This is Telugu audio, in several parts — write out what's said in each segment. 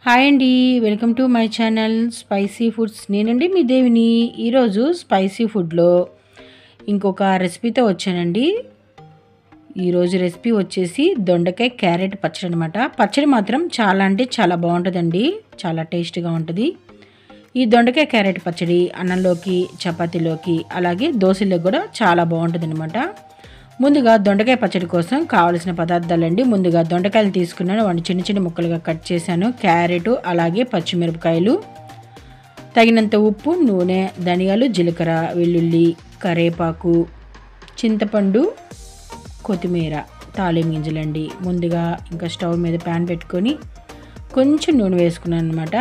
హాయ్ అండి. Welcome to my channel spicy foods. నేనండి మీ దేవిని. ఈరోజు స్పైసీ ఫుడ్లో ఇంకొక రెసిపీతో వచ్చానండి. ఈరోజు రెసిపీ వచ్చేసి దొండకాయ క్యారెట్ పచ్చడి అనమాట. పచ్చడి మాత్రం చాలా అంటే చాలా బాగుంటుందండి. చాలా టేస్ట్గా ఉంటుంది. ఈ దొండకాయ క్యారెట్ పచ్చడి అన్నంలోకి, చపాతీలోకి, అలాగే దోశలోకి కూడా చాలా బాగుంటుంది అనమాట. ముందుగా దొండకాయ పచ్చడి కోసం కావలసిన పదార్థాలండి. ముందుగా దొండకాయలు తీసుకున్నాను, వాటిని చిన్న చిన్న ముక్కలుగా కట్ చేశాను. క్యారెట్, అలాగే పచ్చిమిరపకాయలు, తగినంత ఉప్పు, నూనె, ధనియాలు, జీలకర్ర, వెల్లుల్లి, కరివేపాకు, చింతపండు, కొత్తిమీర, తాలింపు గింజలండి. ముందుగా ఇంకా స్టవ్ మీద ప్యాన్ పెట్టుకొని కొంచెం నూనె వేసుకున్నాను అనమాట.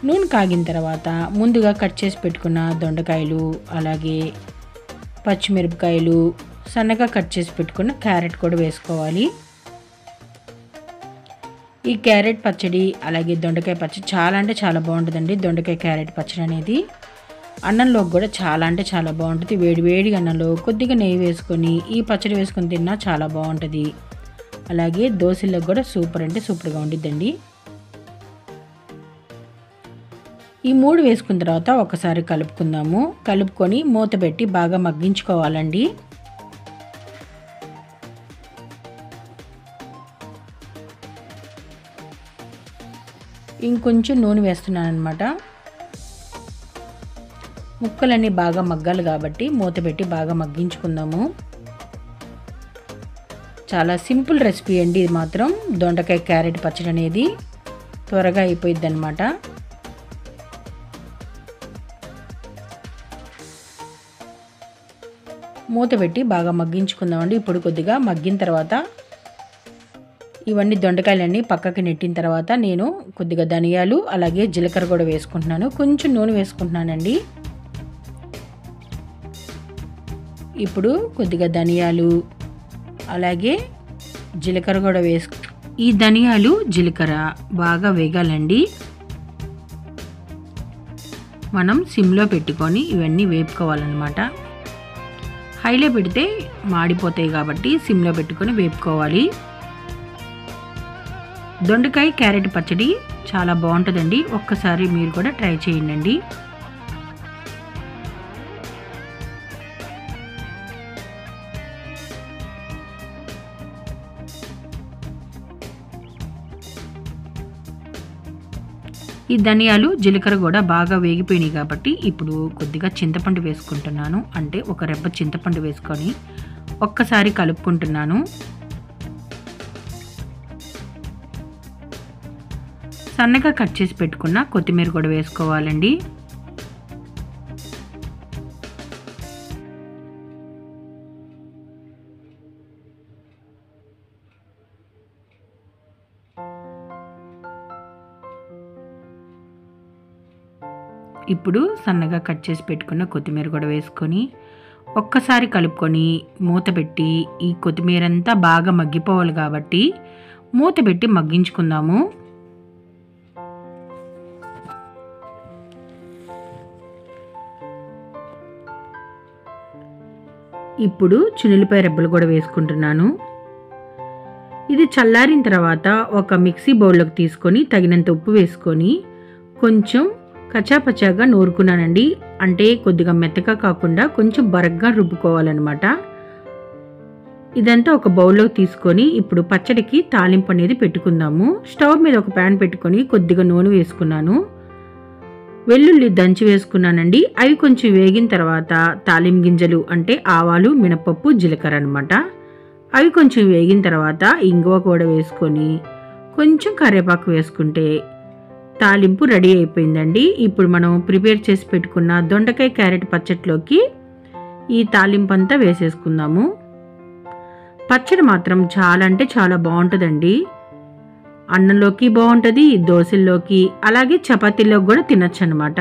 నూనె కాగిన తర్వాత ముందుగా కట్ చేసి పెట్టుకున్న దొండకాయలు, అలాగే పచ్చిమిరపకాయలు, సన్నగా కట్ చేసి పెట్టుకున్న క్యారెట్ కూడా వేసుకోవాలి. ఈ క్యారెట్ పచ్చడి అలాగే దొండకాయ పచ్చడి చాలా అంటే చాలా బాగుంటుందండి. దొండకాయ క్యారెట్ పచ్చడి అనేది అన్నంలోకి కూడా చాలా అంటే చాలా బాగుంటుంది. వేడి వేడి అన్నంలో కొద్దిగా నెయ్యి వేసుకొని ఈ పచ్చడి వేసుకొని తిన్నా చాలా బాగుంటుంది. అలాగే దోశలకు కూడా సూపర్ అంటే సూపర్గా ఉండిద్దండి. ఈ 3 వేసుకున్న తర్వాత ఒకసారి కలుపుకుందాము. కలుపుకొని మూత పెట్టి బాగా మగ్గించుకోవాలండి. ఇంకొంచెం నూనె వేస్తున్నాను అనమాట. ముక్కలన్నీ బాగా మగ్గాలి కాబట్టి మూత పెట్టి బాగా మగ్గించుకుందాము. చాలా సింపుల్ రెసిపీ అండి ఇది మాత్రం. దొండకాయ క్యారెట్ పచ్చడి అనేది త్వరగా అయిపోయిద్ది అనమాట. మూత పెట్టి బాగా మగ్గించుకుందామండి. ఇప్పుడు కొద్దిగా మగ్గిన తర్వాత ఇవన్నీ దొండకాయలన్నీ పక్కకి నెట్టిన తర్వాత నేను కొద్దిగా ధనియాలు, అలాగే జీలకర్ర కూడా వేసుకుంటున్నాను. కొంచెం నూనె వేసుకుంటున్నానండి. ఇప్పుడు కొద్దిగా ధనియాలు, అలాగే జీలకర్ర కూడా ఈ ధనియాలు, జీలకర్ర బాగా వేగాలండి. మనం సిమ్లో పెట్టుకొని ఇవన్నీ వేపుకోవాలన్నమాట. హైలో పెడితే మాడిపోతాయి కాబట్టి సిమ్లో పెట్టుకొని వేపుకోవాలి. దొండకాయ క్యారెట్ పచ్చడి చాలా బాగుంటుందండి. ఒక్కసారి మీరు కూడా ట్రై చేయండి. ఈ ధనియాలు, జీలకర్ర కూడా బాగా వేగిపోయినాయి కాబట్టి ఇప్పుడు కొద్దిగా చింతపండు వేసుకుంటున్నాను. అంటే ఒక రెబ్బ చింతపండు వేసుకొని ఒక్కసారి కలుపుకుంటున్నాను. సన్నగా కట్ చేసి పెట్టుకున్న కొత్తిమీర కూడా వేసుకోవాలండి. ఇప్పుడు సన్నగా కట్ చేసి పెట్టుకున్న కొత్తిమీర కూడా వేసుకొని ఒక్కసారి కలుపుకొని మూత పెట్టి ఈ కొత్తిమీర అంతా బాగా మగ్గిపోవాలి కాబట్టి మూత పెట్టి మగ్గించుకుందాము. ఇప్పుడు చున్నులపై రెబ్బలు కూడా వేసుకుంటున్నాను. ఇది చల్లారిన తర్వాత ఒక మిక్సీ బౌల్లోకి తీసుకొని తగినంత ఉప్పు వేసుకొని కొంచెం కచ్చాపచ్చాగా నూరుకున్నానండి. అంటే కొద్దిగా మెత్తగా కాకుండా కొంచెం బరగ్గా రుబ్బుకోవాలన్నమాట. ఇదంతా ఒక బౌల్లోకి తీసుకొని ఇప్పుడు పచ్చడికి తాలింపు అనేది పెట్టుకుందాము. స్టవ్ మీద ఒక ప్యాన్ పెట్టుకొని కొద్దిగా నూనె వేసుకున్నాను. వెల్లుల్లి దంచి వేసుకున్నానండి. అవి కొంచెం వేగిన తర్వాత తాలింపు గింజలు అంటే ఆవాలు, మినపప్పు, జీలకర్ర అనమాట. అవి కొంచెం వేగిన తర్వాత ఇంగువ కూడా వేసుకొని కొంచెం కరివేపాకు వేసుకుంటే తాలింపు రెడీ అయిపోయిందండి. ఇప్పుడు మనం ప్రిపేర్ చేసి పెట్టుకున్న దొండకాయ క్యారెట్ పచ్చడిలోకి ఈ తాలింపు అంతా వేసేసుకుందాము. పచ్చడి మాత్రం చాలా అంటే చాలా బాగుంటుందండి. అన్నంలోకి బాగుంటుంది, దోశల్లోకి, అలాగే చపాతీలోకి కూడా తినచ్చు అనమాట.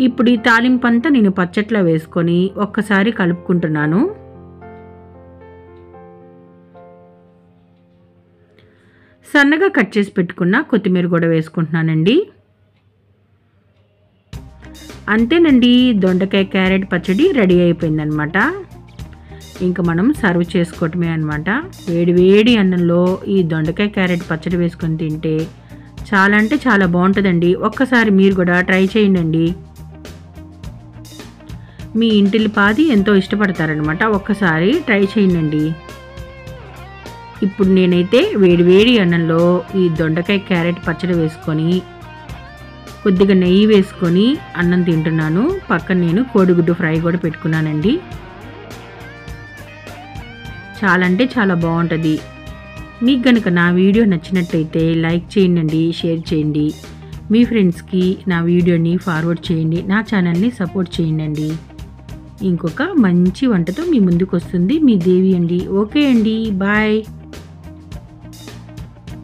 ఇప్పుడు ఈ తాలింపు అంతా నేను పచ్చట్లో వేసుకొని ఒక్కసారి కలుపుకుంటున్నాను. సన్నగా కట్ చేసి పెట్టుకున్న కొత్తిమీర కూడా వేసుకుంటున్నానండి. అంతేనండి, దొండకాయ క్యారెట్ పచ్చడి రెడీ అయిపోయిందనమాట. ఇంకా మనం సర్వ్ చేసుకోవటమే అనమాట. వేడి వేడి అన్నంలో ఈ దొండకాయ క్యారెట్ పచ్చడి వేసుకొని తింటే చాలా అంటే చాలా బాగుంటుందండి. ఒక్కసారి మీరు కూడా ట్రై చేయండి. మీ ఇంటిల్లిపాది ఎంతో ఇష్టపడతారనమాట. ఒక్కసారి ట్రై చేయండి. ఇప్పుడు నేనైతే వేడి వేడి అన్నంలో ఈ దొండకాయ క్యారెట్ పచ్చడి వేసుకొని కొద్దిగా నెయ్యి వేసుకొని అన్నం తింటున్నాను. పక్కన నేను కోడిగుడ్డు ఫ్రై కూడా పెట్టుకున్నానండి. చాలా అంటే చాలా బాగుంటుంది. మీకు కనుక నా వీడియో నచ్చినట్టయితే లైక్ చేయండి, షేర్ చేయండి. మీ ఫ్రెండ్స్కి నా వీడియోని ఫార్వర్డ్ చేయండి. నా ఛానల్ని సపోర్ట్ చేయండి. ఇంకొక మంచి వంటతో మీ ముందుకు వస్తుంది మీ దేవి అండి. ఓకే అండి, బాయ్.